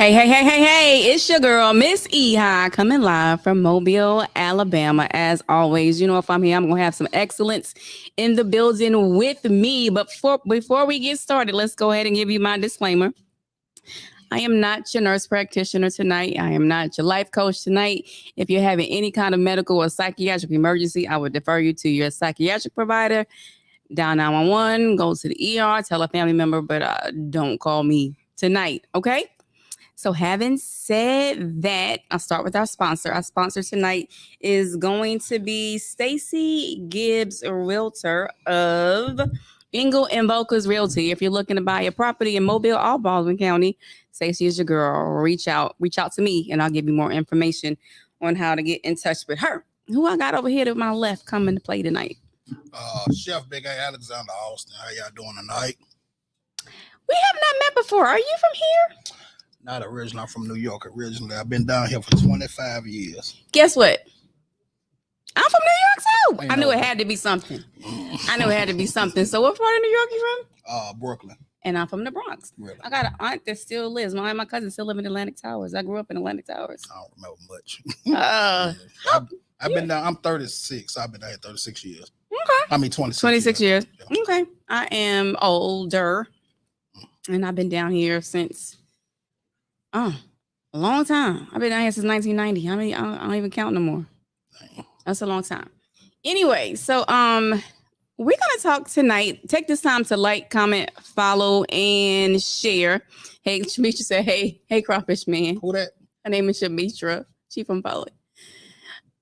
Hey, it's your girl, Miss E High, coming live from Mobile, Alabama. As always, you know, if I'm here, I'm going to have some excellence in the building with me. But before we get started, let's go ahead and give you my disclaimer. I am not your nurse practitioner tonight. I am not your life coach tonight. If you're having any kind of medical or psychiatric emergency, I would defer you to your psychiatric provider. Dial 911, go to the ER, tell a family member, but don't call me tonight, okay? So, having said that, I'll start with our sponsor. Our sponsor tonight is going to be Stacy Gibbs, a realtor of Engel and Boca's Realty. If you're looking to buy a property in Mobile or Baldwin County, Stacy is your girl. Reach out to me, and I'll give you more information on how to get in touch with her. Who I got over here to my left coming to play tonight? Chef Big A Alexander Austin. How y'all doing tonight? We have not met before. Are you from here? Not originally. I'm from New York originally. I've been down here for 25 years. Guess what? I'm from New York too. I knew it had to be something. So what part of New York you from? Brooklyn. And I'm from the Bronx. Really? I got an aunt that still lives. My cousin still live in Atlantic Towers. I grew up in Atlantic Towers. I don't remember much. I've been down. I'm 36. I've been down here 36 years. Okay. I mean 26. 26 years. Yeah. Okay. I am older. And I've been down here since a long time. I've been down here since 1990. I don't even count no more. Dang. That's a long time. Anyway, so we're gonna talk tonight. Take this time to like, comment, follow, and share. Hey, Shamitra said, hey, crawfish man. Who that? Her name is Shamitra. She from Poland.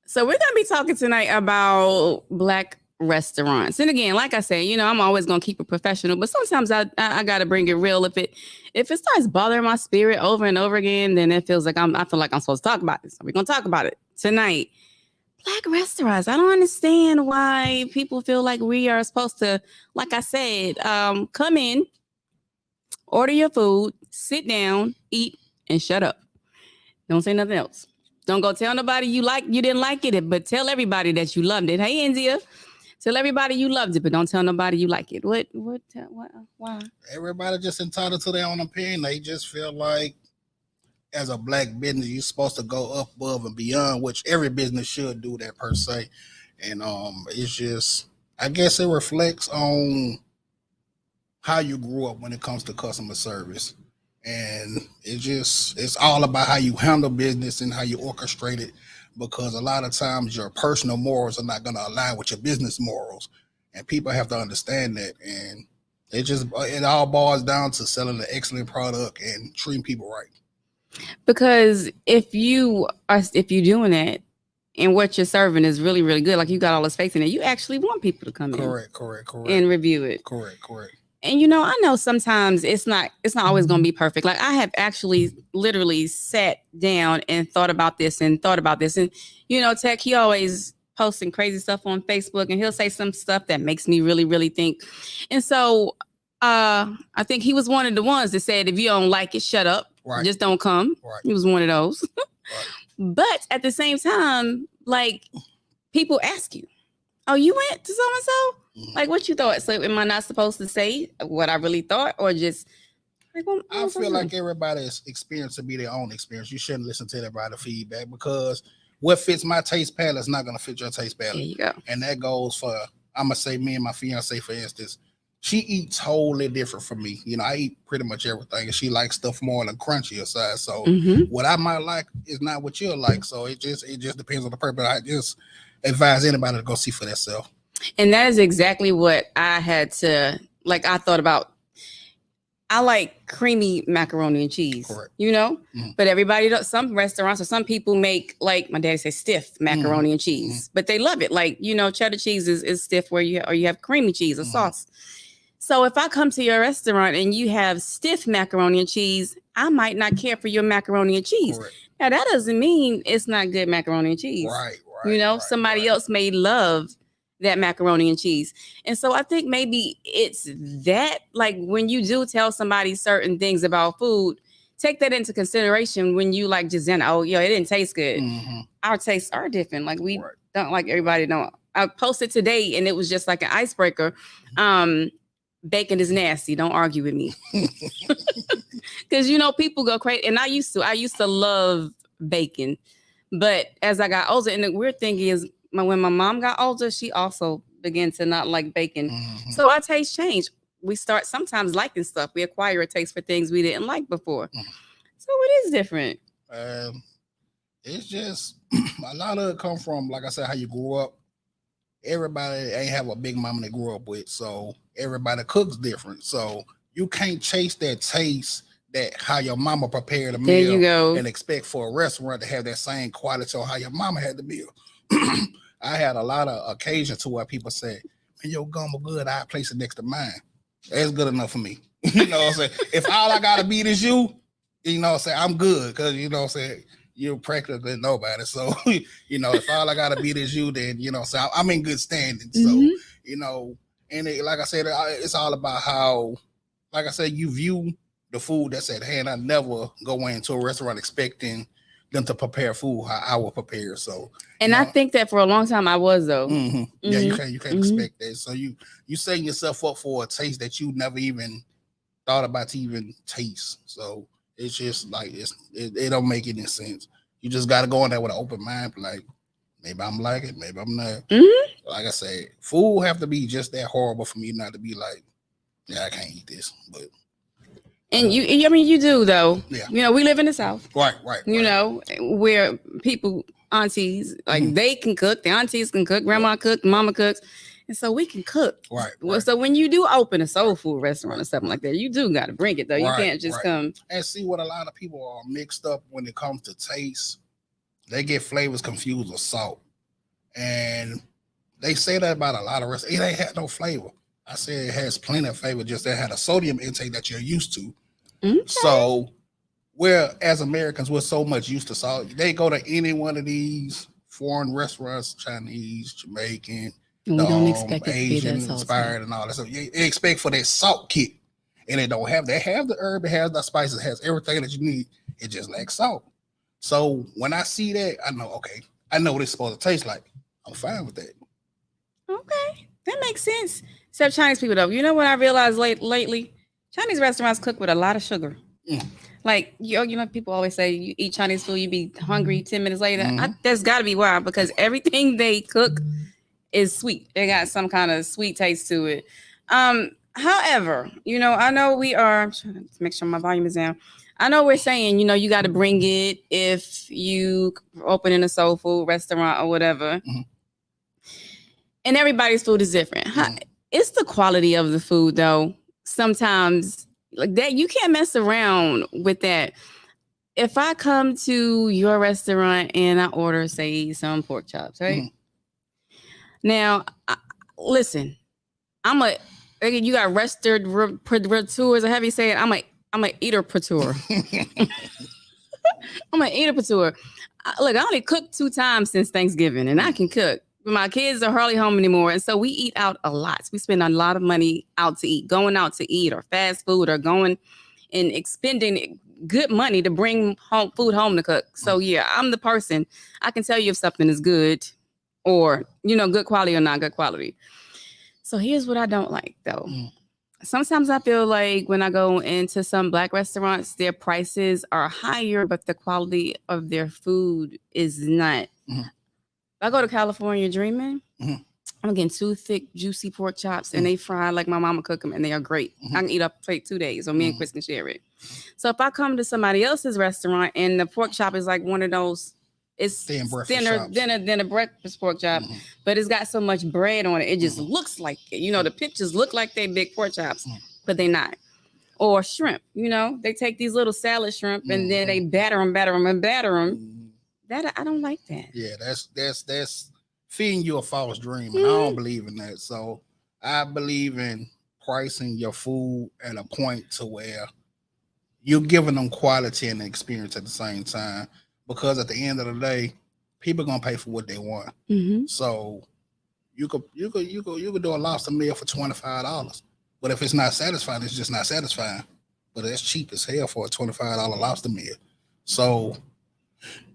So we're gonna be talking tonight about Black restaurants. And again, like I said, you know, I'm always gonna keep it professional, but sometimes I gotta bring it real. If it starts bothering my spirit over and over again, then it feels like I feel like I'm supposed to talk about it. So we're gonna talk about it tonight. Black restaurants. I don't understand why people feel like we are supposed to, like I said, come in, order your food, sit down, eat, and shut up. Don't say nothing else. Don't go tell nobody you didn't like it, but tell everybody that you loved it. Hey, India, tell everybody you loved it, but don't tell nobody you like it. What, why? Everybody just entitled to their own opinion. They just feel like as a Black business, you're supposed to go up above and beyond, which every business should do that per se. And it's just, I guess it reflects on how you grew up when it comes to customer service. And it's all about how you handle business and how you orchestrate it, because a lot of times your personal morals are not going to align with your business morals, and people have to understand that. And it all boils down to selling an excellent product and treating people right. Because if you're doing that and what you're serving is really, really good, like you got all this faith in it, you actually want people to come in. Correct. And review it. Correct. And, you know, I know sometimes it's not always going to be perfect. Like I have actually literally sat down and thought about this. And, you know, Tech, he always posting crazy stuff on Facebook, and he'll say some stuff that makes me really, really think. And so I think he was one of the ones that said, if you don't like it, shut up. Right. Just don't come. Right. He was one of those. Right. But at the same time, like people ask you, oh, you went to so-and-so? Like, what you thought? So am I not supposed to say what I really thought, or just like, I feel like everybody's experience to be their own experience. You shouldn't listen to everybody's feedback, because what fits my taste palette is not going to fit your taste palette. There you go. And that goes for, I'm going to say me and my fiance, for instance. She eats totally different from me. You know, I eat pretty much everything, and she likes stuff more on the crunchier side. So what I might like is not what you'll like. So it just depends on the person. I just advise anybody to go see for themselves. And that is exactly what I had to, like, I thought about. I like creamy macaroni and cheese, correct, you know, but everybody, some restaurants or some people make, like my daddy says, stiff macaroni and cheese, but they love it. Like, you know, cheddar cheese is stiff or you have creamy cheese or sauce. So if I come to your restaurant and you have stiff macaroni and cheese, I might not care for your macaroni and cheese. Correct. Now, that doesn't mean it's not good macaroni and cheese. Right. You know, somebody else may love that macaroni and cheese. And so I think maybe it's that, like, when you do tell somebody certain things about food, take that into consideration when you like just then, oh, yo, it didn't taste good. Our tastes are different. Like we don't like everybody don't. I posted today and it was just like an icebreaker. bacon is nasty. Don't argue with me. Because people go crazy. And I used to love bacon. But as I got older, and the weird thing is when my mom got older, she also began to not like bacon. Mhm. So our taste changed. We start sometimes liking stuff. We acquire a taste for things we didn't like before. Mhm. So it is different. Um, it's just a lot of it come from, like I said, how you grew up. Everybody ain't have a big mama they grew up with, so everybody cooks different. So you can't chase that taste that how your mama prepared a There you meal go. and expect for a restaurant to have that same quality or how your mama had the meal. I had a lot of occasions to where people say, "Man, your gumbo good. I place it next to mine. That's good enough for me." You know what I'm saying? If all I gotta beat is you, you know what I'm saying, I'm good because you know what I'm saying, you're practically nobody. So, if all I gotta beat is you, then so I'm in good standing. So, Mhm. And like I said, it's all about how, like I said, you view the food that's at hand. I never go into a restaurant expecting them to prepare food how I would prepare. So, And I think that for a long time I was though. yeah, you Mhm. can't Mhm. expect that. So you setting yourself up for a taste that you never even thought about to even taste. So it's just like it don't make any sense. You just got to go in there with an open mind, like maybe I'm like it, maybe I'm not. Mhm. Like I said, food have to be just that horrible for me not to be like, yeah, I can't eat this. But And you do though. yeah, We live in the South. right. Where people, aunties, like Mhm. they can cook, the aunties can cook, grandma cook, mama cooks, and so we can cook. Right. So when you do open a soul food restaurant or something like that, you do got to bring it though. You can't just come. And see what a lot of people are mixed up when it comes to taste. They get flavors confused with salt, and they say that about a lot of restaurants. It ain't had no flavor. I said it has plenty of flavor, just that had a sodium intake that you're used to. Okay. So we're, as Americans, we're so much used to salt. They go to any one of these foreign restaurants, Chinese, Jamaican, And we don't expect it to be Asian that salty. inspired and all that stuff. They expect for that salt kick. And they don't have, they have the herb, it has the spices, it has everything that you need. It just lacks salt. So when I see that, I know, okay, I know what it's supposed to taste like. I'm fine with that. Okay, that makes sense. Except Chinese people though. You know what I realized lately? Chinese restaurants cook with a lot of sugar. Mm. Like people always say you eat Chinese food, you be hungry 10 minutes later. Mhm. That's got to be why, because everything they cook is sweet. They got some kind of sweet taste to it. However, I know we are. I'm trying to make sure my volume is down. I know we're saying, you got to bring it if you open in a soul food restaurant or whatever. Mhm. And everybody's food is different. It's the quality of the food, though. Sometimes, like that, you can't mess around with that. If I come to your restaurant and I order, say, some pork chops, right? Mhm. Now, listen, you got restaurateurs, or have you say it? I'm a eater pateur. I'm an eater pateur. Look, I only cooked 2 times since Thanksgiving, and I can cook. My kids are hardly home anymore, and so we eat out a lot. We spend a lot of money out to eat, going out to eat, or fast food, or going and expending good money to bring food home to cook. So yeah, I'm the person. I can tell you if something is good, or good quality or not good quality. So here's what I don't like though. Sometimes I feel like when I go into some Black restaurants, their prices are higher, but the quality of their food is not. Mhm. If I go to California Dreaming, Mhm. I'm getting 2 thick, juicy pork chops, and they fry like my mama cook them, and they are great. I can eat up a plate 2 days, or me and Chris can share it. So if I come to somebody else's restaurant and the pork chop is like one of those, it's thinner than a breakfast pork chop, but it's got so much bread on it, it just looks like it. The pictures look like they big pork chops, but they're not. Or shrimp, they take these little salad shrimp and then they batter them. That I don't like that. Yeah, that's feeding you a false dream, and I don't believe in that. So I believe in pricing your food at a point to where you're giving them quality and experience at the same time. Because at the end of the day, people are gonna pay for what they want. So you could do a lobster meal for $25, but if it's not satisfying, it's just not satisfying. But it's cheap as hell for a $25 lobster meal. So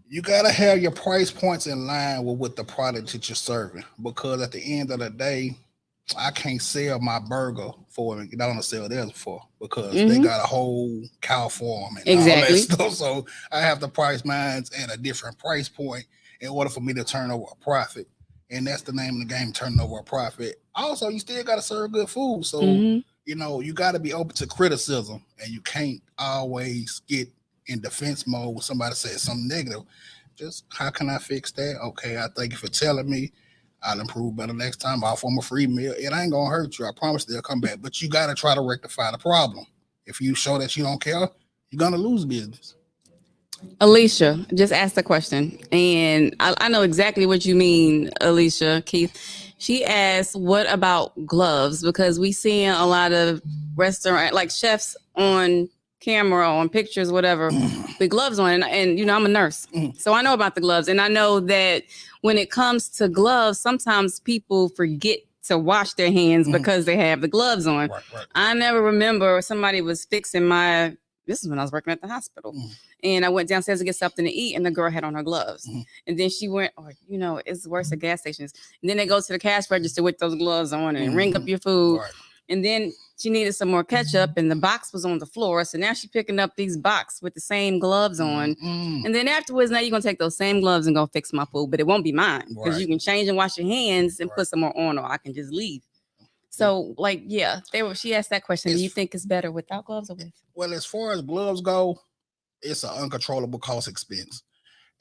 you gotta have your price points in line with what the product that you're serving, because at the end of the day, I can't sell my burger for it. I don't sell theirs for because they Mm-hmm. got a whole cow farm and all that Exactly. stuff. So I have to price mine at a different price point in order for me to turn over a profit. And that's the name of the game, turning over a profit. Also, you still got to serve good food. So, Mm-hmm. you got to be open to criticism and you can't always get in defense mode when somebody says something negative. Just how can I fix that? Okay, I thank you for telling me. I'll improve better next time. I'll form a free meal. It ain't gonna hurt you. I promise they'll come back. But you gotta try to rectify the problem. If you show that you don't care, you're gonna lose business. Alicia just asked a question, and I know exactly what you mean, Alicia Keith. She asked, "What about gloves?" Because we seeing a lot of restaurant like chefs on camera, on pictures, whatever, with gloves on, and I'm a nurse, so I know about the gloves, and I know that when it comes to gloves, sometimes people forget to wash their hands because they have the gloves on. Right. I never remember somebody was fixing my. This is when I was working at the hospital. And I went downstairs to get something to eat, and the girl had on her gloves. And then she went, it's worse at gas stations. And then they go to the cash register with those gloves on and ring up your food. Right. And then she needed some more ketchup, and the box was on the floor. So now she's picking up these boxes with the same gloves on. And then afterwards, now you're going to take those same gloves and go fix my food, but it won't be mine because you can change and wash your hands and put some more on, or I can just leave. So, she asked that question. Do you think it's better without gloves or with? Well, as far as gloves go, it's an uncontrollable cost expense.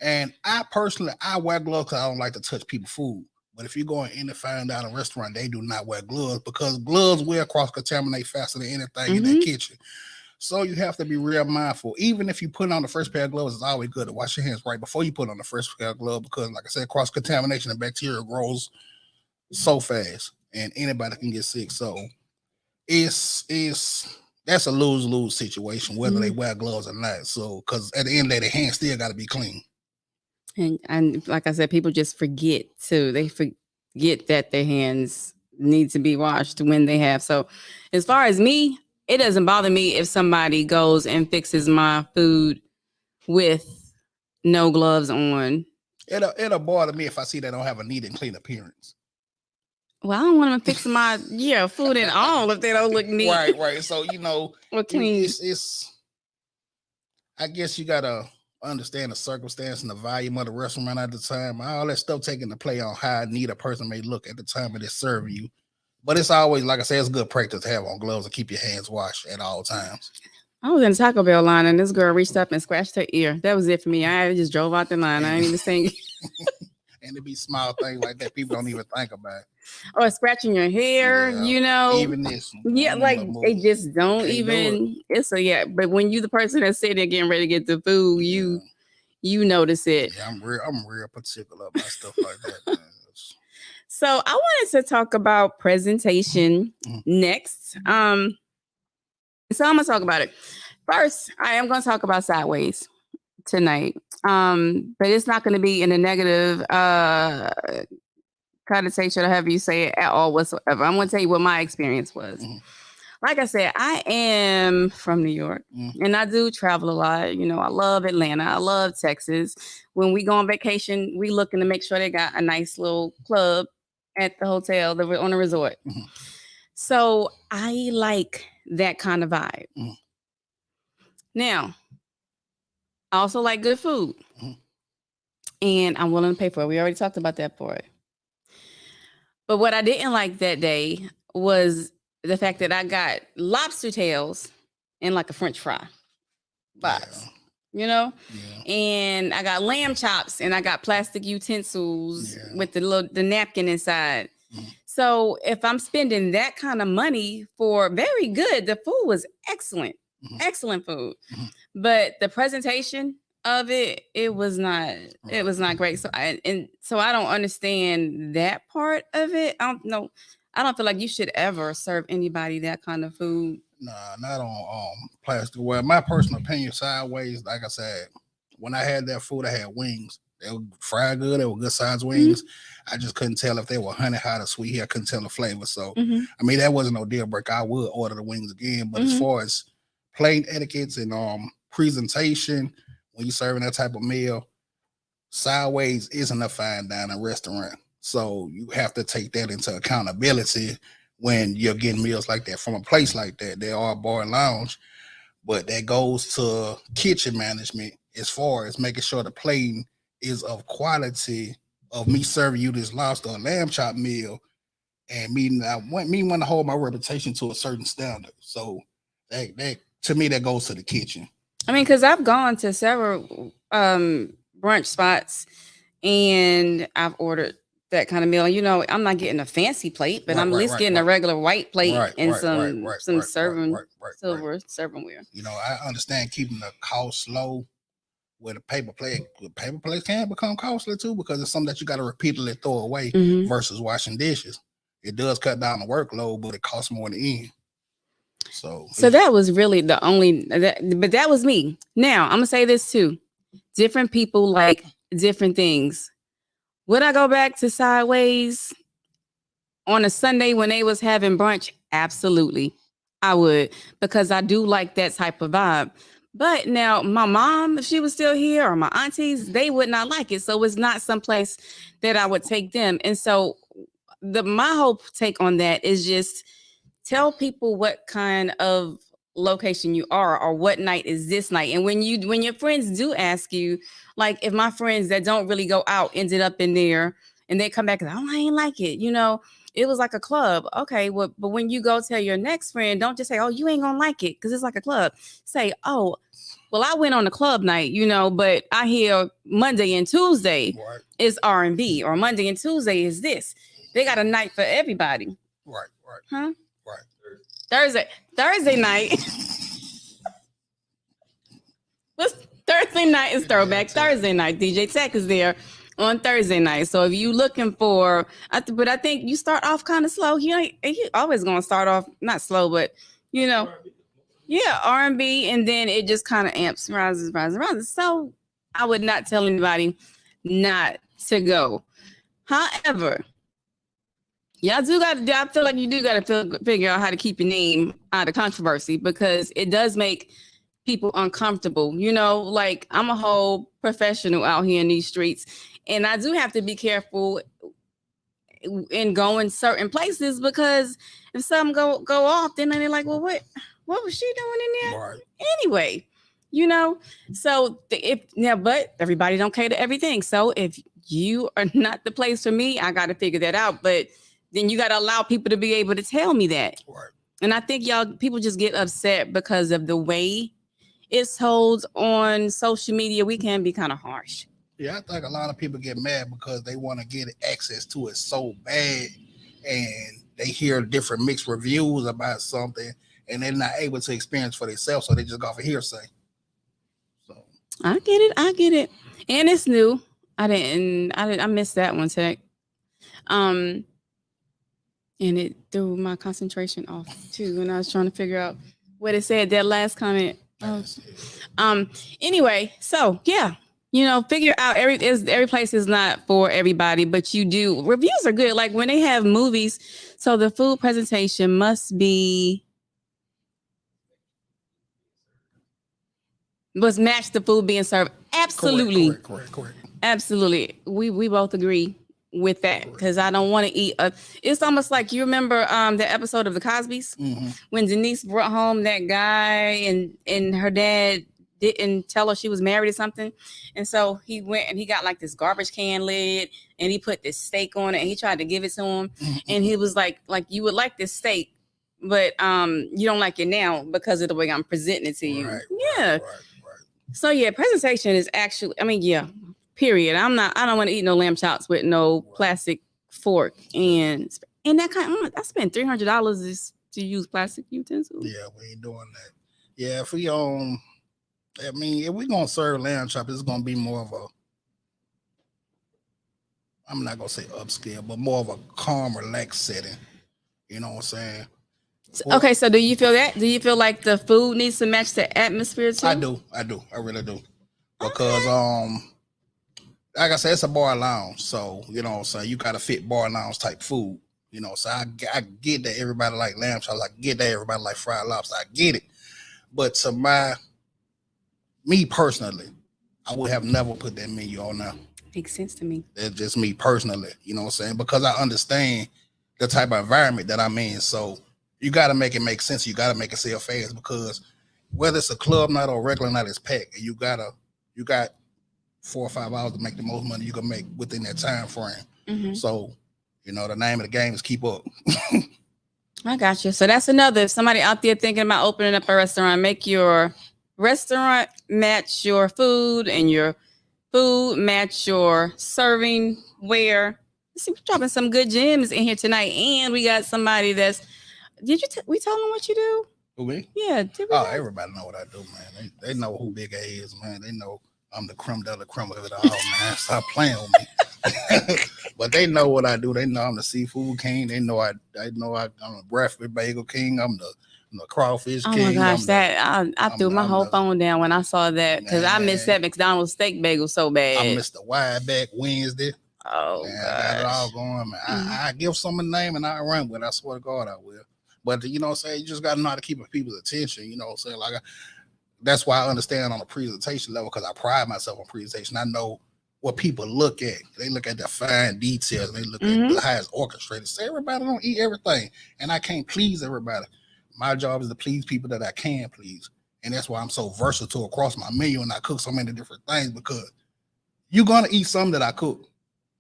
And I wear gloves because I don't like to touch people's food. But if you're going in to find out a restaurant, they do not wear gloves because gloves will cross-contaminate faster than anything in their kitchen. So you have to be real mindful. Even if you put on the first pair of gloves, it's always good to wash your hands right before you put on the first pair of gloves because, like I said, cross-contamination and bacteria grows so fast and anybody can get sick. So that's a lose-lose situation, whether they wear gloves or not. So, because at the end of the day, their hands still got to be clean. And like I said, people just forget too. They forget that their hands need to be washed when they have. So, as far as me, it doesn't bother me if somebody goes and fixes my food with no gloves on. It'll bother me if I see they don't have a neat and clean appearance. Well, I don't want them fixing my food at all if they don't look neat. Right. So or clean. It's I guess you gotta understand the circumstance and the volume of the restaurant at the time. All that stuff taking to play on how neat a person may look at the time of they're serving you. But it's always, like I said, it's good practice to have on gloves and keep your hands washed at all times. I was in the Taco Bell line and this girl reached up and scratched her ear. That was it for me. I just drove out the line. I ain't even saying. And it be small things like that people don't even think about. Or scratching your hair, Even this. They just don't even. But when you the person that's sitting there getting ready to get the food, you notice it. Yeah, I'm real particular about stuff like that. So I wanted to talk about presentation next. So I'm gonna talk about it. First, I am gonna talk about sideways tonight. But it's not gonna be in a negative connotation or however you say it at all whatsoever. I'm gonna tell you what my experience was. Like I said, I am from New York and I do travel a lot. I love Atlanta. I love Texas. When we go on vacation, we looking to make sure they got a nice little club at the hotel that we're on a resort. So I like that kind of vibe. Now, I also like good food. And I'm willing to pay for it. We already talked about that part. But what I didn't like that day was the fact that I got lobster tails and like a French fry box, and I got lamb chops and I got plastic utensils with the napkin inside. So if I'm spending that kind of money for very good, the food was excellent, excellent food, but the presentation of it was not great. So I don't understand that part of it. I don't know. I don't feel like you should ever serve anybody that kind of food. Nah, not on plastic. Well, my personal opinion, sideways, like I said, when I had that food, I had wings. They were fried good. They were good size wings. I just couldn't tell if they were honey, hot, or sweet. I couldn't tell the flavor. So, I mean, that wasn't no deal breaker. I would order the wings again. But as far as plate etiquettes and presentation, when you're serving that type of meal, sideways isn't a fine dining restaurant. So you have to take that into accountability when you're getting meals like that from a place like that. They are a bar and lounge, but that goes to kitchen management as far as making sure the plating is of quality of me serving you this lobster or lamb chop meal and me want to hold my reputation to a certain standard. So that to me that goes to the kitchen. I mean, because I've gone to several brunch spots and I've ordered that kind of meal. You know, I'm not getting a fancy plate, but I'm at least getting a regular white plate and some silver servingware. You know, I understand keeping the cost low with a paper plate. Paper plates can become costly too because it's something that you got to repeatedly throw away versus washing dishes. It does cut down the workload, but it costs more in the end. So that was really the only, but that was me. Now, I'm going to say this too. Different people like different things. Would I go back to Sideways on a Sunday when they was having brunch? Absolutely. I would, because I do like that type of vibe. But now my mom, if she was still here, or my aunties, they would not like it. So it's not someplace that I would take them. And so my whole take on that is just tell people what kind of location you are or what night is this night. And when your friends do ask you, like if my friends that don't really go out ended up in there and they come back and I ain't like it, you know, it was like a club. Okay, well, but when you go tell your next friend, don't just say, oh, you ain't gonna like it because it's like a club. Say, oh, well, I went on a club night, you know, but I hear Monday and Tuesday is R&B, or Monday and Tuesday is this. They got a night for everybody. Right. Huh? Right. Thursday night. Thursday night is throwback. Thursday night, DJ Tech is there on Thursday night. So if you looking for, but I think you start off kind of slow. You always gonna start off not slow, but you know, yeah, R&B, and then it just kind of amps, rises. So I would not tell anybody not to go. However, I feel like you do got to figure out how to keep your name out of controversy because it does make people uncomfortable. You know, like I'm a whole professional out here in these streets, and I do have to be careful in going certain places because if something go off, then they're like, well, what was she doing in there? Right. Anyway, you know, so but everybody don't cater to everything. So if you are not the place for me, I got to figure that out. But then you got to allow people to be able to tell me that. Right. And I think people just get upset because of the way it's told on social media. We can be kind of harsh. Yeah, I think a lot of people get mad because they want to get access to it so bad and they hear different mixed reviews about something and they're not able to experience for themselves, so they just go off of hearsay. So I get it. And it's new. I missed that one, Tech. And it threw my concentration off too when I was trying to figure out what it said, that last comment. Anyway, so yeah, you know, figure out every place is not for everybody, but reviews are good. Like when they have movies, so the food presentation must match the food being served. Absolutely. Correct. Absolutely. We both agree with that because I don't want to eat. It's almost like you remember the episode of The Cosbys when Denise brought home that guy and her dad didn't tell her she was married or something, and so he went and he got like this garbage can lid and he put this steak on it and he tried to give it to him and he was like you would like this steak, but you don't like it now because of the way I'm presenting it to you. Right. So yeah, presentation is actually, period. I don't want to eat no lamb chops with no plastic fork and that kind. I spent $300 to use plastic utensils. Yeah, we ain't doing that. Yeah, if we if we gonna serve lamb chop, it's gonna be more of a, I'm not gonna say upscale, but more of a calm, relaxed setting. You know what I'm saying? Okay, so do you feel that? Do you feel like the food needs to match the atmosphere too? I do. I really do. Because like I said, it's a bar lounge, so you know what I'm saying, you gotta fit bar lounge type food. You know, so I get that everybody like lamb chops, I get that everybody like fried lobster, I get it. But to me personally, I would have never put that menu on there. Makes sense to me. That's just me personally, you know what I'm saying? Because I understand the type of environment that I'm in. So you got to make it make sense. You got to make it sell fast because whether it's a club night or a regular night, it's packed. And you got 4 or 5 hours to make the most money you can make within that time frame. Mm-hmm. So, the name of the game is keep up. I got you. So that's another. If somebody out there thinking about opening up a restaurant, make your restaurant match your food and your food match your serving ware. See, we're dropping some good gems in here tonight, and we got somebody that's. Did you? We tell them what you do? Who, me? Yeah. Did we Oh, everybody know what I do, man. They know who Big A is, man. They know I'm the creme de la creme of it all, man. Stop playing with me. But they know what I do. They know I'm the seafood king. They know I'm the breakfast bagel king. I'm the crawfish king. Oh my gosh, I threw my whole phone down when I saw that because I missed that McDonald's steak bagel so bad. I missed the wide back Wednesday. Oh, man, I got it all going, man. I give someone a name and I run with it. I swear to God I will. But you know what I'm saying? You just got to know how to keep people's attention. You know what I'm saying? Like that's why I understand on a presentation level because I pride myself on presentation. I know what people look at. They look at the fine details. They look at how it's orchestrated. So everybody don't eat everything. And I can't please everybody. My job is to please people that I can please. And that's why I'm so versatile across my menu and I cook so many different things because you're going to eat something that I cook.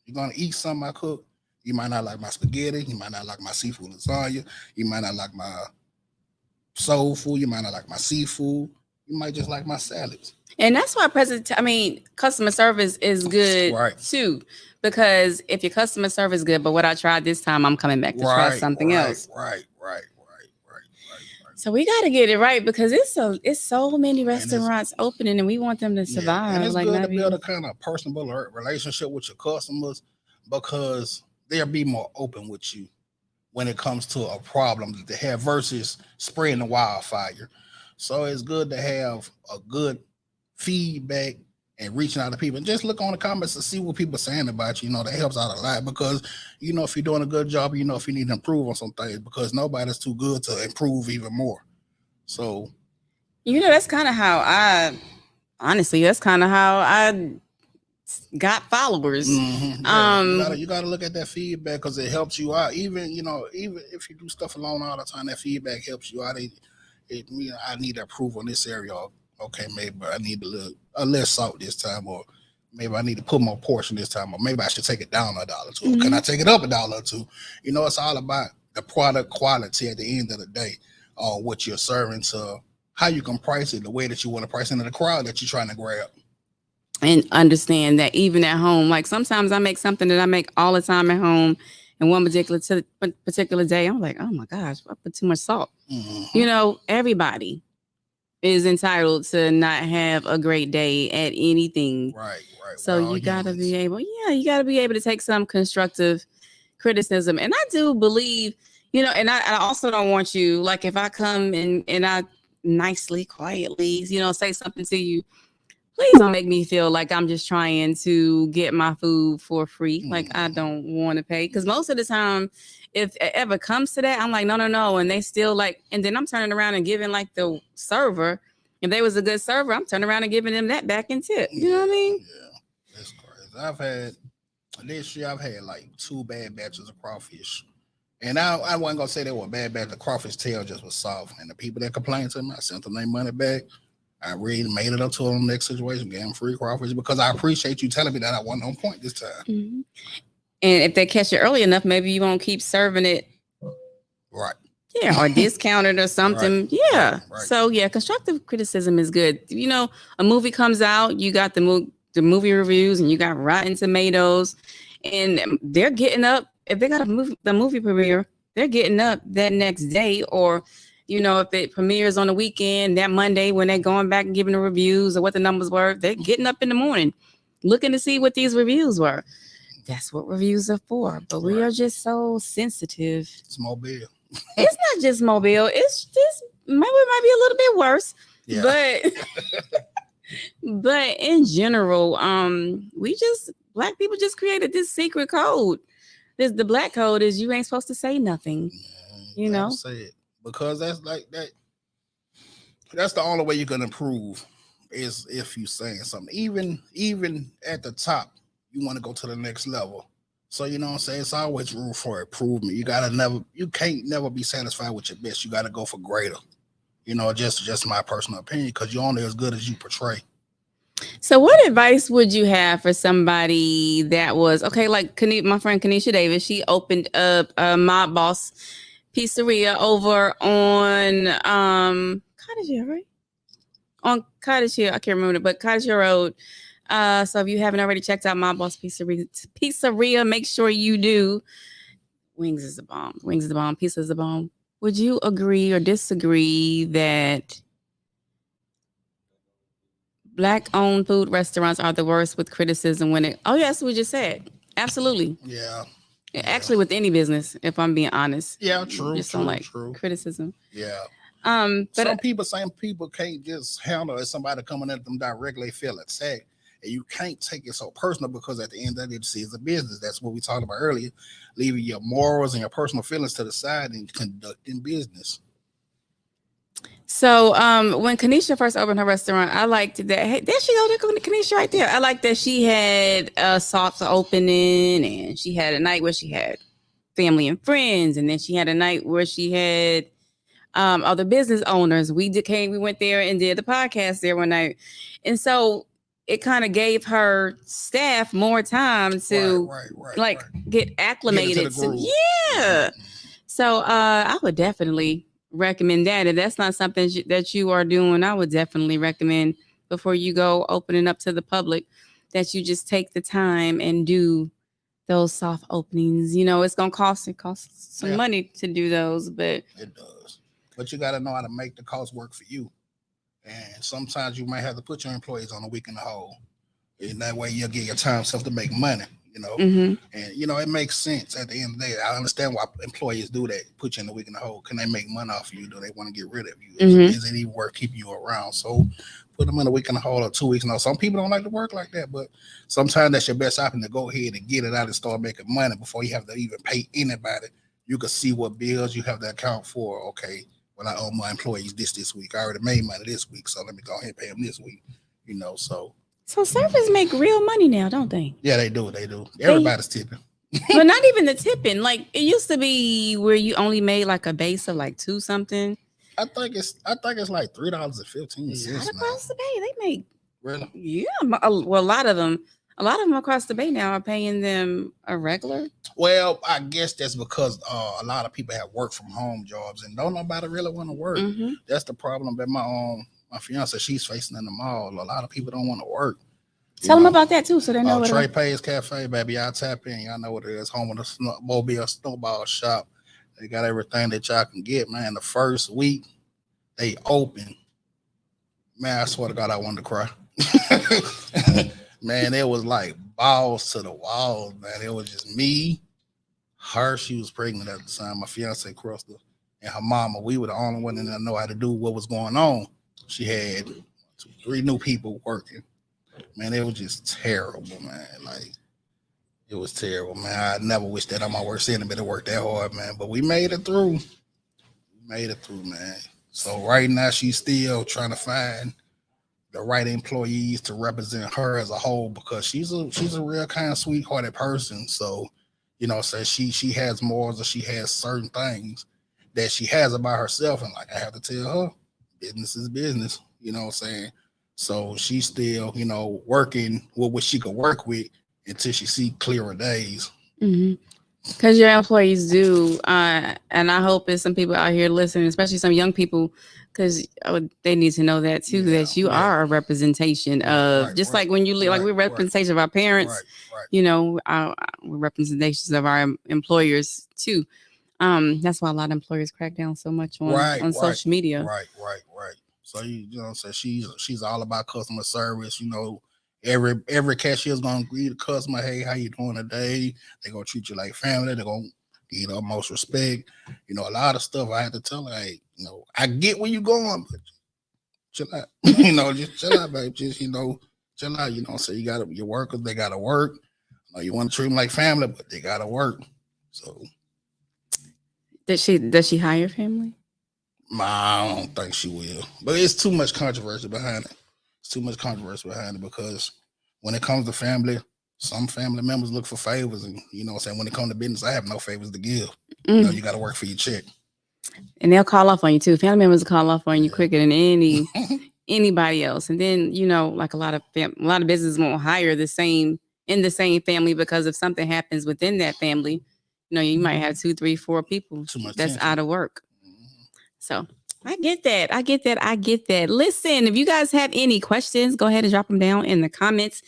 You're going to eat something I cook. You might not like my spaghetti. You might not like my seafood lasagna. You might not like my soul food. You might not like my seafood. You might just like my salads. And that's why customer service is good too. Because if your customer service is good, but what I tried this time, I'm coming back to try something else. Right. So we got to get it right because it's so many restaurants opening and we want them to survive. Yeah, and it's good to build a kind of personal relationship with your customers because they'll be more open with you when it comes to a problem that they have versus spreading the wildfire. So it's good to have a good feedback and reaching out to people and just look on the comments to see what people are saying about you. That helps out a lot because, if you're doing a good job, if you need to improve on some things because nobody's too good to improve even more. So, that's kind of how I got followers. Yeah, you gotta look at that feedback because it helps you out. Even if you do stuff alone all the time, that feedback helps you out. I need to improve on this area. Okay, maybe I need a less salt this time, or maybe I need to put more portion this time, or maybe I should take it down $1 or $2. Can I take it up $1 or $2? It's all about the product quality at the end of the day, what you're serving, to how you can price it, the way that you want to price it, and the crowd that you're trying to grab. And understand that even at home, like sometimes I make something that I make all the time at home, and one particular day, I'm like, oh my gosh, I put too much salt. Mm-hmm. Everybody is entitled to not have a great day at anything. Right. So you got to be able, to take some constructive criticism. And I do believe, and I also don't want you, like if I come and I nicely, quietly, say something to you, please don't make me feel like I'm just trying to get my food for free. Like I don't want to pay. Because most of the time, if it ever comes to that, I'm like, no. And they still and then I'm turning around and giving like the server. If they was a good server, I'm turning around and giving them that back in tip. You know what I mean? Yeah, that's crazy. This year I've had like 2 bad batches of crawfish. And I wasn't going to say they were bad batches. The crawfish tail just was soft. And the people that complained to me, I sent them their money back. I really made it up to them next situation, gave them free crawfish because I appreciate you telling me that I wasn't on point this time. Mm-hmm. And if they catch it early enough, maybe you won't keep serving it. Right. Yeah, or discounted or something. Right. Yeah. Right. So yeah, constructive criticism is good. A movie comes out, you got the movie reviews, and you got Rotten Tomatoes, and they're getting up. If they got the movie premiere, they're getting up that next day, or if it premieres on the weekend, that Monday when they're going back and giving the reviews or what the numbers were, they're getting up in the morning, looking to see what these reviews were. That's what reviews are for. But we are just so sensitive. It's Mobile. It's not just Mobile. It's just maybe it might be a little bit worse. Yeah. But in general, Black people just created this secret code. The Black code is you ain't supposed to say nothing. Say it. Because that's like that. That's the only way you can improve is if you saying something. Even at the top, you want to go to the next level. So you know what I'm saying? It's always room for improvement. You can't never be satisfied with your best. You gotta go for greater. You know, just my personal opinion, because you're only as good as you portray. So, what advice would you have for somebody that was okay? Like my friend Kanisha Davis, she opened up a Mob Boss Pizzeria over on Cottage Hill, right? On Cottage Hill, I can't remember it, but Cottage Hill Road. So if you haven't already checked out My Boss Pizzeria, make sure you do. Wings is the bomb. Wings is the bomb. Pizza is the bomb. Would you agree or disagree that Black-owned food restaurants are the worst with criticism when it? Oh, yes, we just said. Absolutely. Yeah. Actually, with any business, if I'm being honest. Yeah, true. Just don't like criticism. Yeah. But some people can't just handle it. Somebody coming at them directly, feel attacked. And you can't take it so personal, because at the end of the day, it's a business. That's what we talked about earlier. Leaving your morals and your personal feelings to the side and conducting business. So when Kanisha first opened her restaurant, I liked that. Hey, there she go. There goes Kanisha right there. I like that she had a soft opening, and she had a night where she had family and friends, and then she had a night where she had other business owners. We went there and did the podcast there one night, and so it kind of gave her staff more time to get acclimated. Yeah. So I would definitely recommend that. If that's not something that you are doing, I would definitely recommend, before you go opening up to the public, that you just take the time and do those soft openings. You know, it's gonna cost some money to do those, but it does. But you got to know how to make the cost work for you. And sometimes you might have to put your employees on a week in the hole. And that way you'll get your time stuff to make money, you know. Mm-hmm. And, you know, it makes sense at the end of the day. I understand why employees do that, put you in a week in the hole. Can they make money off of you? Do they want to get rid of you? Is it even worth keeping you around? So put them in a week in the hole or 2 weeks. Now, some people don't like to work like that, but sometimes that's your best option, to go ahead and get it out and start making money before you have to even pay anybody. You can see what bills you have to account for. Okay, well, I owe my employees this week. I already made money this week, so let me go ahead and pay them this week. You know, so servers make real money now, don't they? Yeah, they do. Everybody's tipping. But not even the tipping. Like, it used to be where you only made like a base of like $2 something. I think it's like $3.15. Not across the bay, they make really. Yeah, well, a lot of them across the bay now are paying them a regular. Well, I guess that's because a lot of people have work from home jobs and don't nobody really want to work. Mm-hmm. That's the problem that my fiance, she's facing in the mall. A lot of people don't want to work. Tell them about that too, so they know. Trey Pay's Cafe, baby. Y'all tap in. Y'all know what it is. Home of the Mobile Snowball Shop. They got everything that y'all can get, man. The first week they open, man, I swear to God, I wanted to cry. Man, it was like balls to the walls, man. It was just me, her. She was pregnant at the time. My fiance, Crystal, and her mama. We were the only one that know how to do what was going on. She had 3 new people working. Man, it was just terrible, man. Like, it was terrible, man. I never wished that on my worst enemy to work that hard, man. But we made it through. Man. So right now, she's still trying to find the right employees to represent her as a whole, because she's a real kind of sweethearted person. So, you know, so she has morals, or she has certain things that she has about herself, and like I have to tell her, business is business. You know what I'm saying? So she's still, you know, working with what she could work with until she see clearer days. Mm-hmm. Because your employees do, and I hope there's some people out here listening, especially some young people, because they need to know that too, that you are a representation of, like when you like we're representation of our parents, you know, we're representations of our employers too. That's why a lot of employers crack down so much on social media. Right. So you know what I'm saying? She's all about customer service. You know, every cashier is gonna greet the customer. Hey, how you doing today? They're gonna treat you like family. They're gonna give you the most respect. You know, a lot of stuff I had to tell her, hey, you know, I get where you're going, but chill out. You know, just chill out, babe. Just, you know, chill out. You know, so you gotta, your workers, they gotta work. You know, you want to treat them like family, but they gotta work. So does she hire family? I don't think she will, but it's too much controversy behind it. Because when it comes to family, some family members look for favors, and saying when it comes to business, I have no favors to give. Mm. You got to work for your check. And they'll call off on you too. Family members will call off on you Yeah. quicker than anybody else. And then like a lot of businesses won't hire the same family, because if something happens within that family, you might have 2, 3, 4 people Too much that's tension. out of work. So I get that. Listen, if you guys have any questions, go ahead and drop them down in the comments.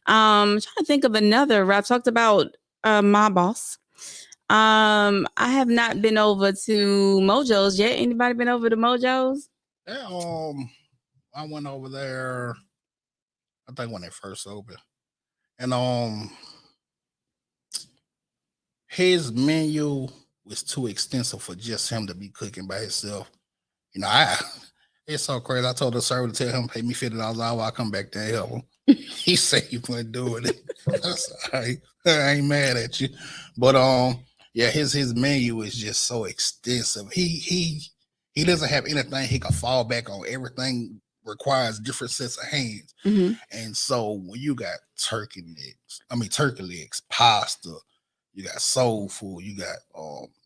I'm trying to think of another. I talked about my boss. I have not been over to Mojo's yet. Anybody been over to Mojo's? Yeah, I went over there, I think when they first opened. And his menu was too extensive for just him to be cooking by himself. It's so crazy. I told the server to tell him, pay me $50 an hour, I'll come back there and help him. He said he wasn't doing it. That's all right. I ain't mad at you. But yeah, his menu is just so extensive. He doesn't have anything he can fall back on. Everything requires different sets of hands. Mm-hmm. And so when you got turkey legs, pasta, you got soul food, you got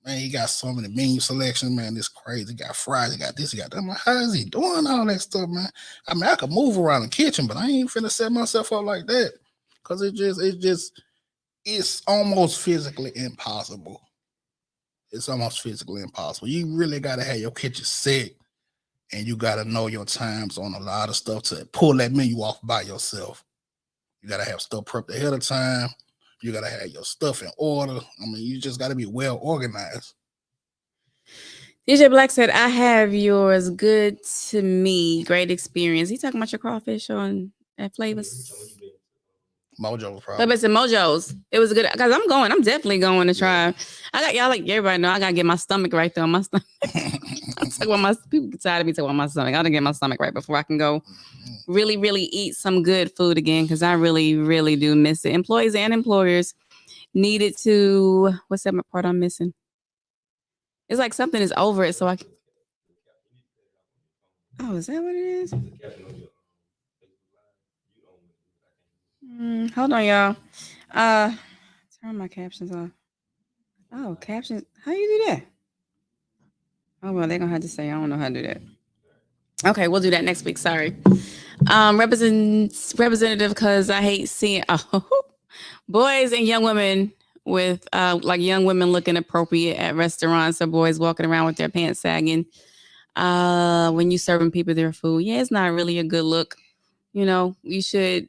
man, you got so many menu selections, man. It's crazy. You got fries, you got this, you got that. I'm like, how is he doing all that stuff, man? I mean, I could move around the kitchen, but I ain't finna set myself up like that. Cause it's almost physically impossible. It's almost physically impossible. You really gotta have your kitchen set, and you gotta know your times on a lot of stuff to pull that menu off by yourself. You gotta have stuff prepped ahead of time. You gotta have your stuff in order. I mean, you just gotta be well organized. DJ Black said, I have yours. Good to me. Great experience. He talking about your crawfish on at Flavors. Mojo, probably. Flavors and Mojo's. It was good. Guys, I'm definitely going to try. Yeah. I got y'all, like everybody know, I gotta get my stomach right there on my stomach. People get tired of me talking about my stomach. I gotta get my stomach right before I can go really, really eat some good food again, because I really, really do miss it. Employees and employers needed to, what's that part I'm missing? It's like something is over it, so I can. Oh, is that what it is? Hold on, y'all. Turn my captions off. Oh, captions. How you do that? Oh well, they're gonna have to say I don't know how to do that. Okay, we'll do that next week. Sorry. Representative, because I hate seeing boys and young women with like young women looking appropriate at restaurants, or boys walking around with their pants sagging when you serving people their food. Yeah, it's not really a good look. You should.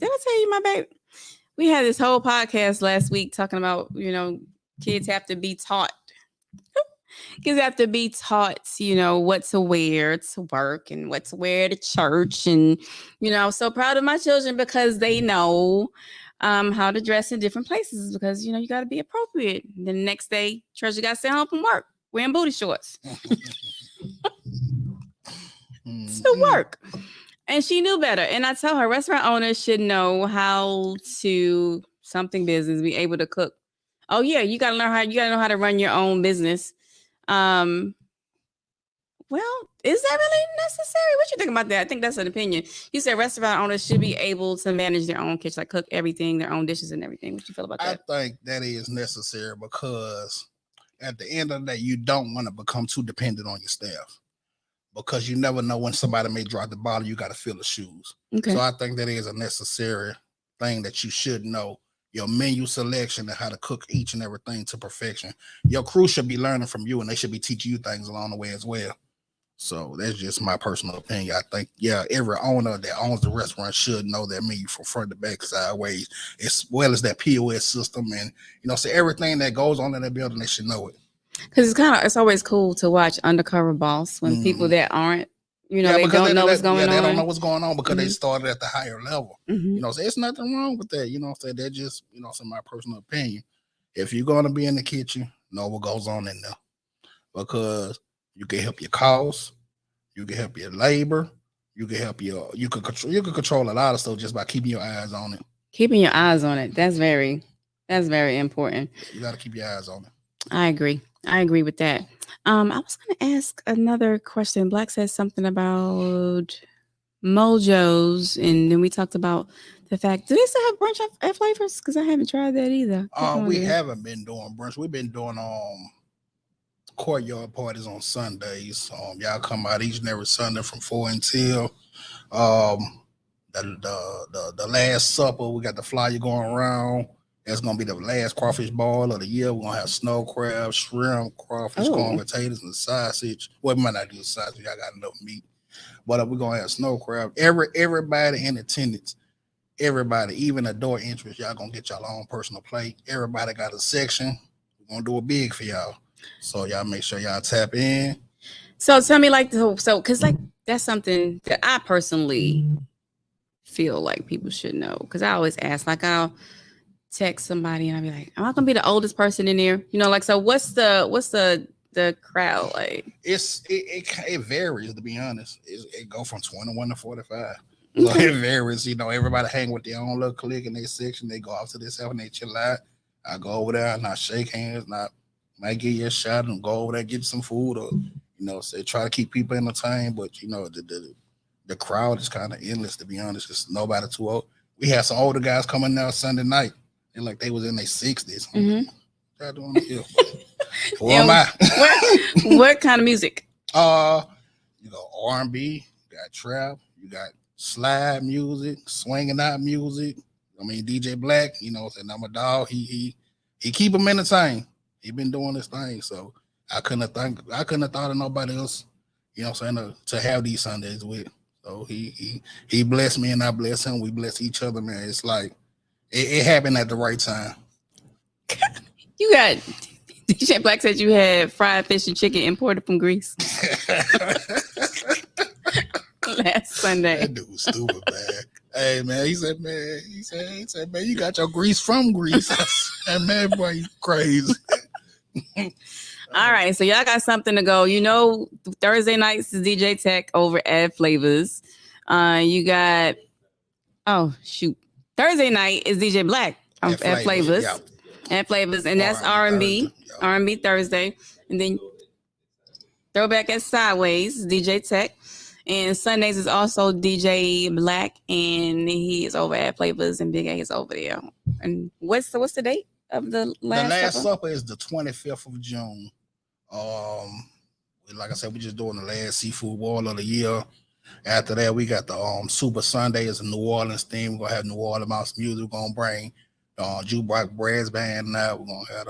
Did I tell you, my baby? We had this whole podcast last week talking about, kids have to be taught. Kids have to be taught, what to wear to work and what to wear to church. And, so proud of my children, because they know how to dress in different places, because, you got to be appropriate. Then the next day, Treasure got sent home from work wearing booty shorts to work. And she knew better. And I tell her, restaurant owners should know how to, something business, be able to cook. Oh yeah, you gotta know how to run your own business. Well, is that really necessary? What you think about that? I think that's an opinion. You said restaurant owners should be able to manage their own kitchen, like cook everything, their own dishes and everything. What you feel about that? I think that is necessary, because at the end of the day, you don't want to become too dependent on your staff, because you never know when somebody may drop the bottle. You got to fill the shoes. Okay. So I think that is a necessary thing that you should know. Your menu selection and how to cook each and everything to perfection. Your crew should be learning from you, and they should be teaching you things along the way as well. So that's just my personal opinion. I think, every owner that owns the restaurant should know their menu from front to back, sideways, as well as that POS system. And, so everything that goes on in that building, they should know it. Because it's always cool to watch Undercover Boss when people that aren't, they don't know what's going on. They don't know what's going on because they started at the higher level. Mm-hmm. So there's nothing wrong with that. That's just, so my personal opinion. If you're going to be in the kitchen, know what goes on in there, because you can help your costs, you can help your labor, you can control a lot of stuff just by keeping your eyes on it. Keeping your eyes on it. That's very important. You got to keep your eyes on it. I agree with that. I was going to ask another question. Black says something about Mojo's, and then we talked about the fact. Do they still have brunch at Flavors? Because I haven't tried that either. Keep going We there. haven't been doing brunch. We've been doing courtyard parties on Sundays. Y'all come out each and every Sunday from 4 until um the last supper. We got the flyer going around. That's gonna be the last crawfish ball of the year. We're gonna have snow crab, shrimp, crawfish, corn, potatoes, and sausage. Well, we might not do the sausage. I got enough meat, but we're gonna have snow crab. Everybody in attendance, everybody, even the door entrance, y'all gonna get y'all own personal plate. Everybody got a section. We're gonna do it big for y'all. So y'all make sure y'all tap in. So tell me, like, so because like that's something that I personally feel like people should know. Because I always ask, like, I'll text somebody and I'll be like, "Am I gonna be the oldest person in there?" You know, like, so what's the crowd like? It varies, to be honest. It go from 21 to 45. So it varies. You know, everybody hang with their own little clique in their section. They go off to themselves and they chill out. I go over there and I shake hands and I might give you a shot and go over there get some food or say try to keep people entertained. But the crowd is kind of endless, to be honest. It's nobody too old. We had some older guys coming out Sunday night. And like they was in their 60s. What doing here? Who am I? what kind of music? You got R&B, you got trap, you got slide music, swinging out music. I mean, DJ Black, saying I'm a dog. He keep them entertained. He been doing this thing, so I couldn't have thought of nobody else, saying to have these Sundays with. So he blessed me and I bless him. We bless each other, man. It's like it happened at the right time. You got DJ Black said you had fried fish and chicken imported from Greece last Sunday. That dude was stupid, man. Hey, man, he said, man, you got your grease from Greece. And man, boy, you crazy. All right, so y'all got something to go. Thursday nights is DJ Tech over at Flavors. You got Thursday night is DJ Black at Flavors. Yeah. At Flavors, and that's R&B Thursday, and then Throwback at Sideways, DJ Tech, and Sundays is also DJ Black, and he is over at Flavors, and Big A is over there. And what's the date of the last? The last supper is the 25th of June. Like I said, we're just doing the last seafood boil of the year. After that, we got the Super Sunday is a New Orleans theme. We're gonna have New Orleans mouse music. We're gonna bring Jukebox Brass Band now. We're gonna have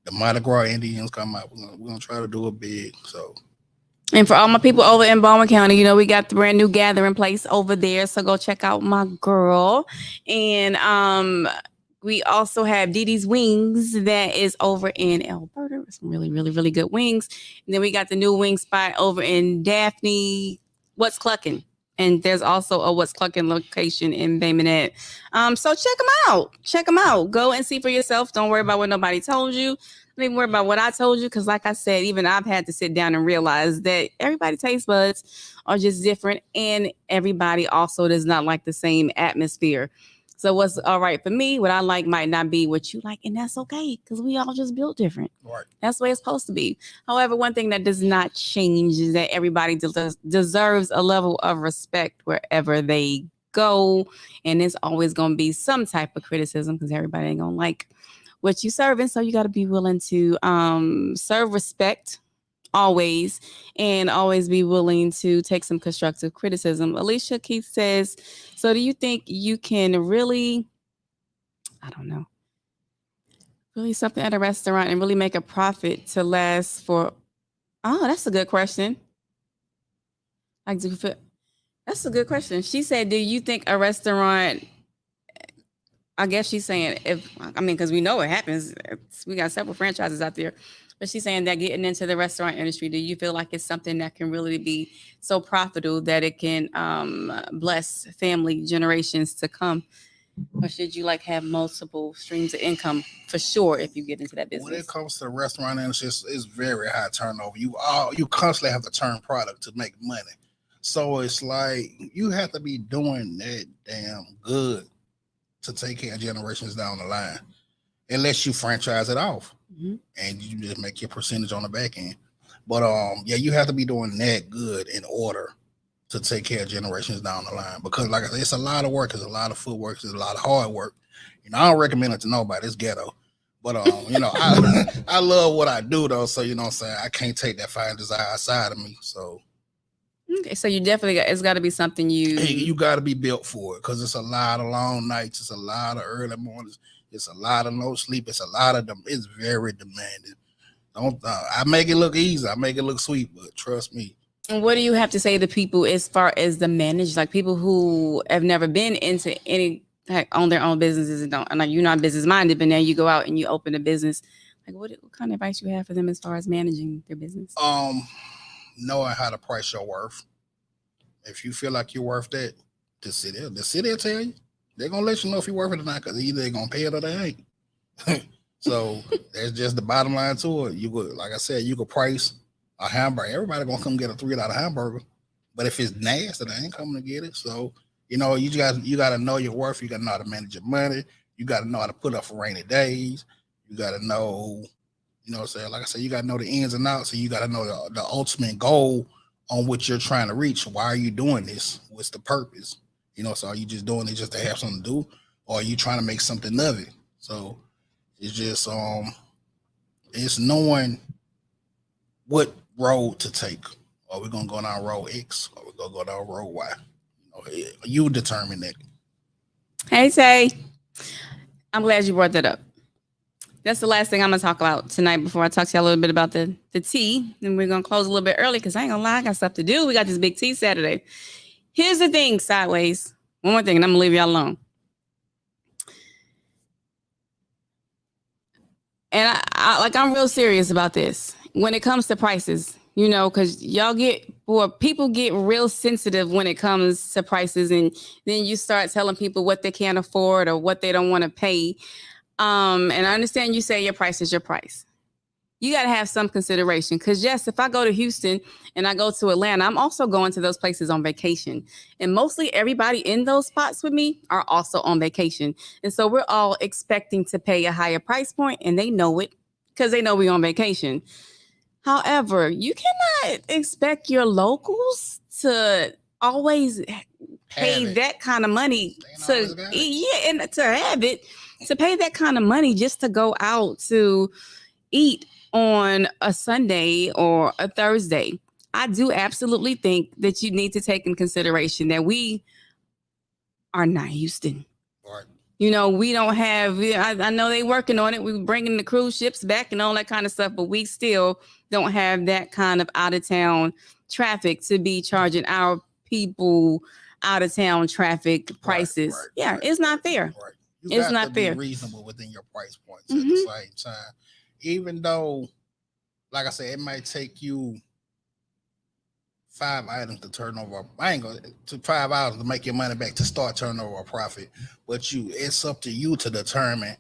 the Mardi Gras Indians come out. We're gonna try to do it big. So, and for all my people over in Baldwin County, we got the brand new gathering place over there. So go check out my girl. And we also have Dee Dee's Wings that is over in Alberta. It's really, really, really good wings. And then we got the new wing spot over in Daphne. What's Clucking? And there's also a What's Clucking location in Bay Minette. So check them out. Check them out. Go and see for yourself. Don't worry about what nobody told you. Don't even worry about what I told you. Because like I said, even I've had to sit down and realize that everybody's taste buds are just different. And everybody also does not like the same atmosphere. So what's all right for me, what I like might not be what you like. And that's okay. Because we all just built different. Right. That's the way it's supposed to be. However, one thing that does not change is that everybody deserves a level of respect wherever they go. And there's always going to be some type of criticism because everybody ain't going to like what you serving. So you got to be willing to serve respect always and always be willing to take some constructive criticism. Alicia Keith says, so do you think you can really, I don't know, really something at a restaurant and really make a profit to last for, that's a good question. That's a good question. She said, do you think a restaurant, I guess she's saying because we know it happens. We got several franchises out there, but she's saying that getting into the restaurant industry, do you feel like it's something that can really be so profitable that it can bless family generations to come? Or should you have multiple streams of income for sure if you get into that business? When it comes to the restaurant industry, it's very high turnover. You constantly have to turn product to make money. So it's like you have to be doing that damn good to take care of generations down the line, unless you franchise it off and you just make your percentage on the back end. But you have to be doing that good in order to take care of generations down the line. Because like I said, it's a lot of work, it's a lot of footwork, it's a lot of hard work. I don't recommend it to nobody. It's ghetto. But I I love what I do though. So what I'm saying, I can't take that fire desire outside of me. So okay, so you definitely it's got to be something you got to be built for it because it's a lot of long nights, it's a lot of early mornings, it's a lot of no sleep, it's a lot of them. It's very demanding. Don't I make it look easy, I make it look sweet, but trust me. And what do you have to say to people as far as the manage, like people who have never been into any own their own businesses and don't, and like you're not business minded, but now you go out and you open a business. Like what kind of advice you have for them as far as managing their business? Knowing how to price your worth. If you feel like you're worth that, the city will tell you. They're gonna let you know if you're worth it or not, because either they're gonna pay it or they ain't. So that's just the bottom line to it. You could, like I said, you could price a hamburger. Everybody gonna come get a $3 hamburger, but if it's nasty, they ain't coming to get it. So you got to know your worth. You got to know how to manage your money. You got to know how to put up for rainy days. You got to know, what I'm saying? Like I said, you got to know the ins and outs. So you got to know the ultimate goal on what you're trying to reach. Why are you doing this? What's the purpose? So are you just doing it just to have something to do, or are you trying to make something of it? So it's just it's knowing what road to take. Are we gonna go down road X, or we gonna go down road Y? You determine that. Hey Tay, I'm glad you brought that up. That's the last thing I'm gonna talk about tonight before I talk to you a little bit about the tea. And we're gonna close a little bit early because I ain't gonna lie, I got stuff to do. We got this big tea Saturday. Here's the thing, sideways. One more thing, and I'm gonna leave y'all alone. And I'm real serious about this when it comes to prices. Because people get real sensitive when it comes to prices, and then you start telling people what they can't afford or what they don't want to pay. And I understand you say your price is your price. You got to have some consideration because yes, if I go to Houston and I go to Atlanta, I'm also going to those places on vacation. And mostly everybody in those spots with me are also on vacation. And so we're all expecting to pay a higher price point, and they know it because they know we're on vacation. However, you cannot expect your locals to always pay that kind of money to pay that kind of money just to go out to eat on a Sunday or a Thursday. I do absolutely think that you need to take in consideration that we are not Houston. Right. We don't have, I know they working on it. We're bringing the cruise ships back and all that kind of stuff, but we still don't have that kind of out of town traffic to be charging our people out of town traffic prices. Right, it's not fair. Right. It's not fair. Be reasonable within your price points at the same time. Even though, like I said, it might take you 5 items to turn over. I ain't going to 5 hours to make your money back to start turning over a profit. But it's up to you to determine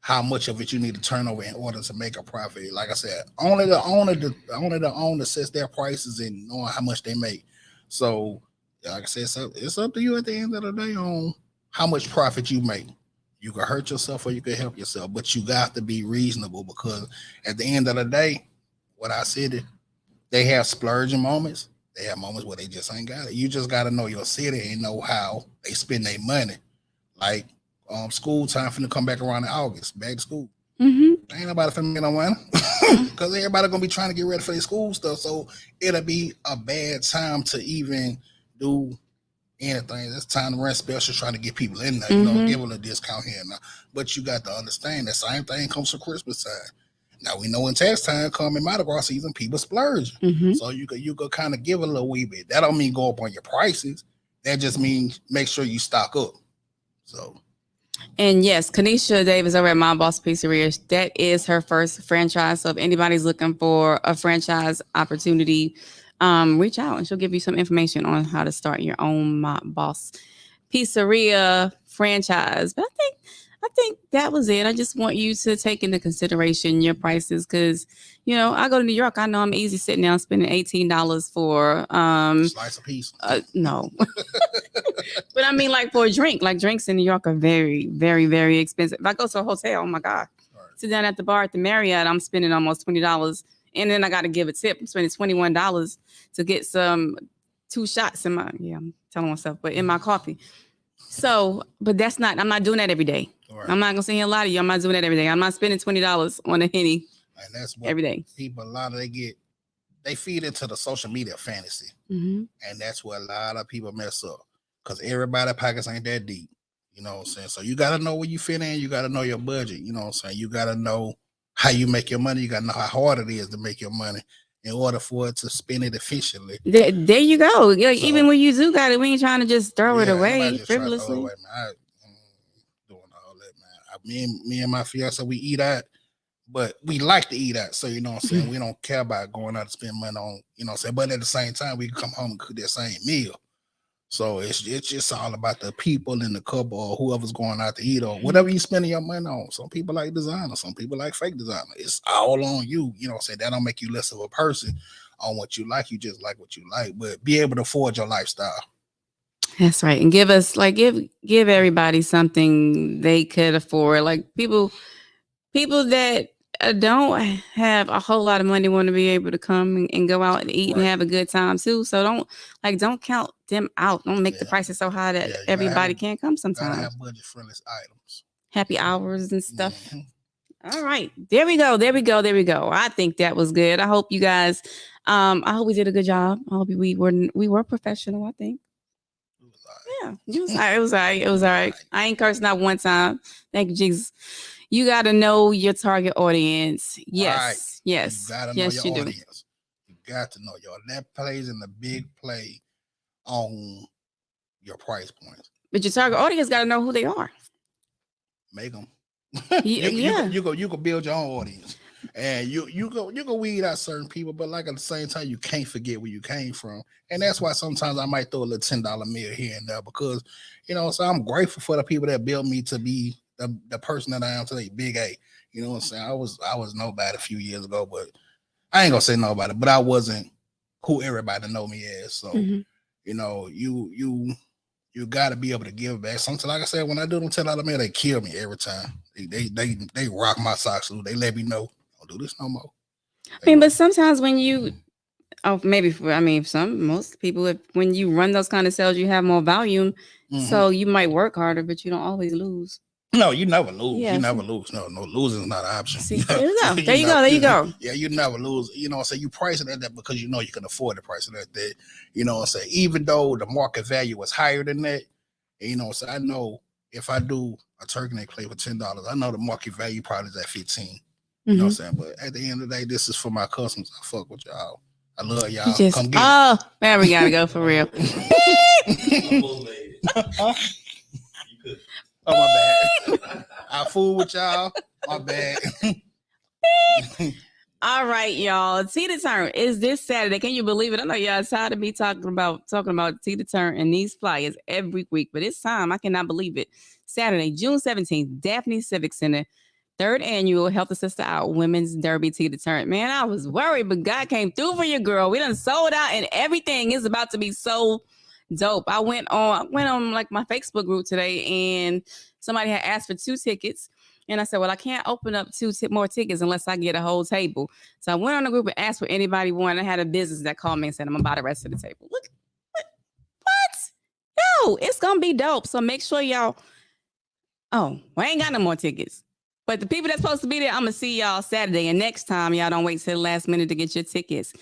how much of it you need to turn over in order to make a profit. Like I said, only the owner sets their prices and knowing how much they make. So, like I said, it's up to you at the end of the day on how much profit you make. You can hurt yourself or you can help yourself, but you got to be reasonable because at the end of the day, what I said, they have splurging moments. They have moments where they just ain't got it. You just got to know your city and know how they spend their money. Like school time finna come back around in August, back to school. Mm-hmm. Ain't nobody finna get no money because everybody gonna be trying to get ready for their school stuff. So it'll be a bad time to even do anything. It's time to run specials, trying to get people in there. Give them a discount here and now. But you got to understand that same thing comes for Christmas time. Now we know when tax time come in Mardi Gras season, people splurge. So you could kind of give a little wee bit. That don't mean go up on your prices. That just means make sure you stock up. So. And yes, Kanisha Davis over at My Boss Pizzeria, that is her first franchise. So if anybody's looking for a franchise opportunity, reach out and she'll give you some information on how to start your own My Boss Pizzeria franchise. But I think that was it. I just want you to take into consideration your prices because, I go to New York. I know I'm easy sitting down spending $18 for slice of pizza. No. But I mean, like for a drink, like drinks in New York are very, very, very expensive. If I go to a hotel, oh my God, sit down at the bar at the Marriott, I'm spending almost $20. And then I got to give a tip. I'm spending $21 to get some 2 shots in my I'm telling myself, but in my coffee. So, but I'm not doing that every day. Right. I'm not gonna say here a lot of you. I'm not doing that every day. I'm not spending $20 on a Henny And that's what every day. people, a lot of they feed into the social media fantasy. Mm-hmm. And that's where a lot of people mess up. Because everybody's pockets ain't that deep. You know what I'm saying? So you gotta know where you fit in, you gotta know your budget, you know what I'm saying? You gotta know how you make your money, you gotta know how hard it is to make your money in order for it to spend it efficiently. There you go. Like, even when you do got it, we ain't trying to just throw it away frivolously. Away, man. Doing all that, man. Me and my fiance, we eat out, but we like to eat out. So you know what I'm saying? We don't care about going out to spend money on, you know what I'm saying? But at the same time, we can come home and cook that same meal. So it's just all about the people in the couple or whoever's going out to eat or whatever you spending your money on. Some people like designer, some people like fake designer. It's all on you. You know what I'm saying? That don't make you less of a person on what you like. You just like what you like, but be able to afford your lifestyle. That's right. And give us give everybody something they could afford. Like people that don't have a whole lot of money want to be able to come and go out and eat and have a good time too. So don't count them out. Don't make the prices so high that everybody can't come sometimes. Gotta have budget friendly items. Happy hours and stuff. Mm-hmm. All right. There we go. I think that was good. I hope you guys I hope we did a good job. I hope we were professional, I think. Yeah, it was all right. I ain't cursed not one time. Thank you, Jesus. You got to know your target audience. Yes. Right. Yes. You got to know your audience. You got to know that plays in the big play on your price points. But your target audience got to know who they are. Make them. You go build your own audience. And you go weed out certain people, but like at the same time, you can't forget where you came from. And that's why sometimes I might throw a little $10 meal here and there because, you know, so I'm grateful for the people that built me to be the person that I am today, Big A. You know what I'm saying? I was nobody a few years ago, but I ain't gonna say nobody, but I wasn't who everybody know me as. So, you know, you got to be able to give back. Sometimes, like I said, when I do them $10 meal, they kill me every time. They rock my socks. They let me know. Do this no more. But sometimes when you, most people, when you run those kind of sales, you have more volume, so you might work harder, but you don't always lose. No, you never lose. Yeah, you never lose. No, losing is not an option. See, there you go. There you go. Yeah, you never lose. You know, so you price it at that because you know you can afford to price it at that. You know, so even though the market value is higher than that, you know, so I know if I do a turkey neck plate for $10, I know the market value probably is at $15. You know what I'm saying? But at the end of the day, this is for my customers. I fuck with y'all. I love y'all. Come get it. Man, we gotta go for real. Oh, my bad. I fool with y'all. My bad. All right, y'all. Tea to Turn is this Saturday. Can you believe it? I know y'all tired of me talking about Tea to Turn and these flyers every week, but it's time. I cannot believe it. Saturday, June 17th, Daphne Civic Center. 3rd annual Help a Sister Out Women's Derby Tea to Turn. Man, I was worried, but God came through for your girl. We done sold out and everything is about to be so dope. I went on like my Facebook group today and somebody had asked for 2 tickets. And I said, well, I can't open up 2 more tickets unless I get a whole table. So I went on the group and asked for anybody wanted. I had a business that called me and said, I'm going to buy the rest of the table. Look, what? Yo, it's going to be dope. So make sure y'all, I ain't got no more tickets. But the people that's supposed to be there, I'm going to see y'all Saturday. And next time, y'all don't wait till the last minute to get your tickets.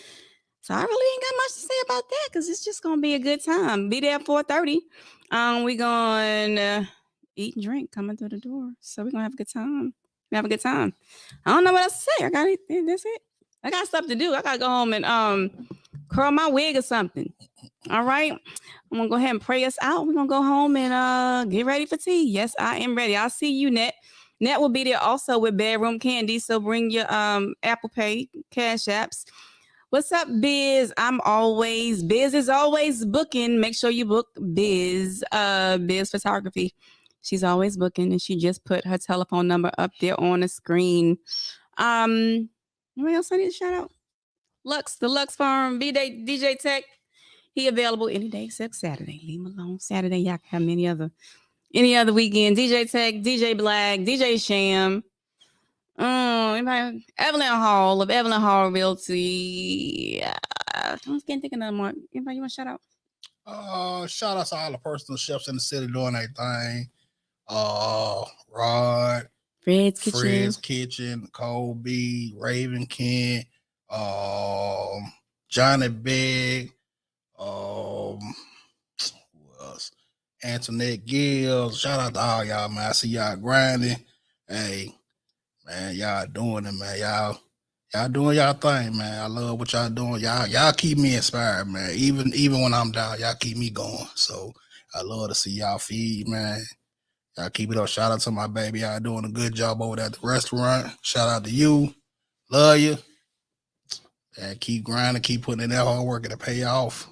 So I really ain't got much to say about that because it's just going to be a good time. Be there at 4:30. We going to eat and drink coming through the door. So we're going to have a good time. I don't know what else to say. That's it. I got stuff to do. I got to go home and curl my wig or something. All right. I'm going to go ahead and pray us out. We're going to go home and get ready for tea. Yes, I am ready. I'll see you, Net. Net will be there also with Bedroom Candy. So bring your Apple Pay, Cash Apps. What's up, Biz? Biz is always booking. Make sure you book Biz Photography. She's always booking, and she just put her telephone number up there on the screen. What else I need to shout out? The Lux Farm, DJ Tech. He available any day except Saturday. Leave him alone. Saturday, y'all can have any other weekend. DJ Tech, DJ Black, DJ Sham. Anybody? Evelyn Hall of Evelyn Hall Realty. I can't think of another one. Anybody you want to shout out? Shout out to all the personal chefs in the city doing their thing. Rod, Fred's Kitchen. Fred's Kitchen, Kobe, Raven Kent, um, Johnny Big, who else? Antoinette Gills. Shout out to all y'all, man. I see y'all grinding. Hey, man, y'all doing it, man. Y'all doing y'all thing, man. I love what y'all doing. Y'all keep me inspired, man. Even when I'm down, y'all keep me going. So I love to see y'all feed, man. Y'all keep it up. Shout out to my baby. Y'all doing a good job over there at the restaurant. Shout out to you. Love you. And keep grinding, keep putting in that hard work and it pay off.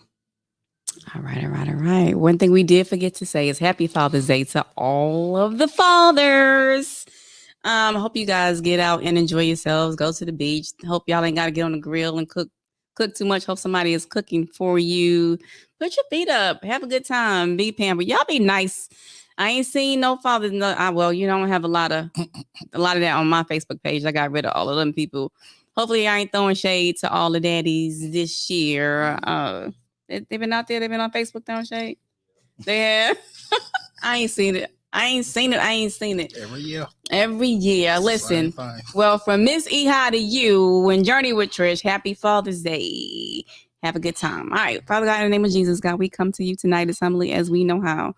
All right. One thing we did forget to say is Happy Father's Day to all of the fathers. I hope you guys get out and enjoy yourselves. Go to the beach. Hope y'all ain't got to get on the grill and cook too much. Hope somebody is cooking for you. Put your feet up. Have a good time. Be pampered. Y'all be nice. I ain't seen no fathers. Well, you don't have a lot of that on my Facebook page. I got rid of all of them people. Hopefully, I ain't throwing shade to all the daddies this year. They've been out there. They've been on Facebook throwing shade. They have. I ain't seen it. Every year. Listen. Well, from Miss Eha to you and Journey with Trish, happy Father's Day. Have a good time. All right. Father God, in the name of Jesus, God, we come to you tonight as humbly as we know how.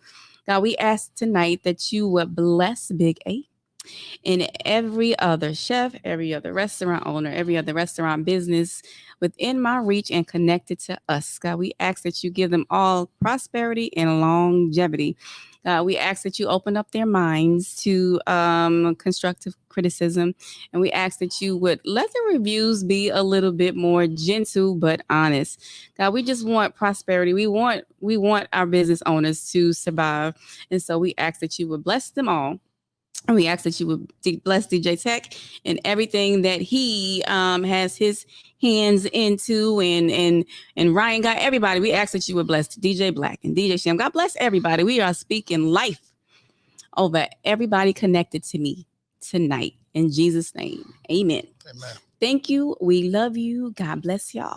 God, we ask tonight that you would bless Big A and every other chef, every other restaurant owner, every other restaurant business within my reach and connected to us. God, we ask that you give them all prosperity and longevity. We ask that you open up their minds to constructive criticism. And we ask that you would let the reviews be a little bit more gentle but honest. God, we just want prosperity. We want our business owners to survive. And so we ask that you would bless them all. And we ask that you would bless DJ Tech and everything that he has his hands into, and Ryan got everybody. We ask that you would bless DJ Black and DJ Sham. God bless everybody. We are speaking life over everybody connected to me tonight. In Jesus' name, amen. Amen. Thank you. We love you. God bless y'all.